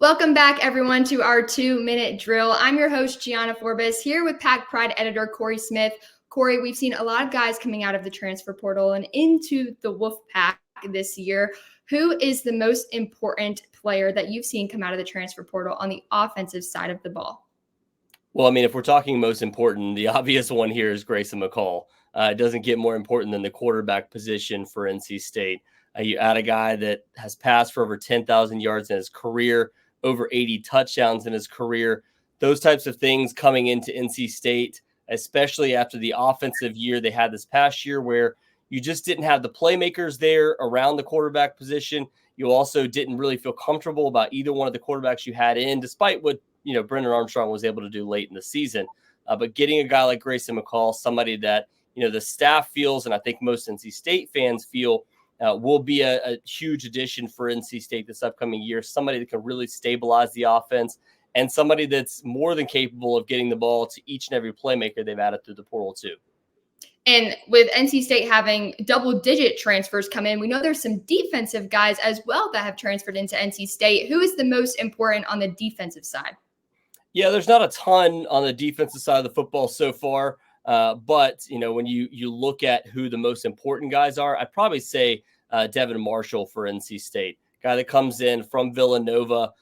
Welcome back, everyone, to our 2-minute drill. I'm your host, Gianna Forbis, here with Pack Pride editor Cory Smith. Cory, we've seen a lot of guys coming out of the transfer portal and into the Wolf Pack this year. Who is the most important player that you've seen come out of the transfer portal on the offensive side of the ball? Well, I mean, if we're talking most important, the obvious one here is Grayson McCall. It doesn't get more important than the quarterback position for NC State. You add a guy that has passed for over 10,000 yards in his career, over 80 touchdowns in his career. Those types of things coming into NC State, especially after the offensive year they had this past year where you just didn't have the playmakers there around the quarterback position. You also didn't really feel comfortable about either one of the quarterbacks you had in, despite what Brendan Armstrong was able to do late in the season. But getting a guy like Grayson McCall, somebody that, the staff feels, and I think most NC State fans feel, will be a huge addition for NC State this upcoming year, somebody that can really stabilize the offense and somebody that's more than capable of getting the ball to each and every playmaker they've added through the portal too. And with NC State having double-digit transfers come in, we know there's some defensive guys as well that have transferred into NC State. Who is the most important on the defensive side? Yeah, there's not a ton on the defensive side of the football so far. But, when you look at who the most important guys are, I'd probably say Devon Marshall for NC State, guy that comes in from Villanova.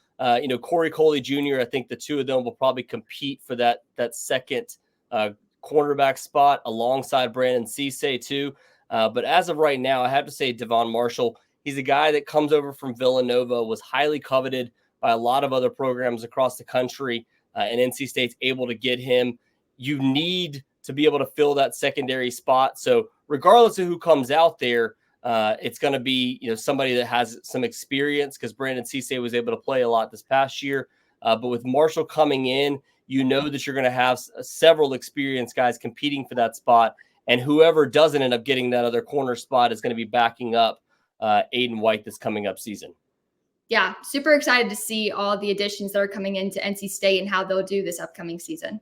Cory Jr., I think the two of them will probably compete for that second cornerback spot alongside Brandon Cisse too. But as of right now, I have to say Devon Marshall, he's a guy that comes over from Villanova, was highly coveted by a lot of other programs across the country, and NC State's able to get him. You need to be able to fill that secondary spot. So regardless of who comes out there, it's going to be, somebody that has some experience because Brandon Cisse was able to play a lot this past year. But with Marshall coming in, that you're going to have several experienced guys competing for that spot. And whoever doesn't end up getting that other corner spot is going to be backing up Aiden White this coming up season. Yeah, super excited to see all the additions that are coming into NC State and how they'll do this upcoming season.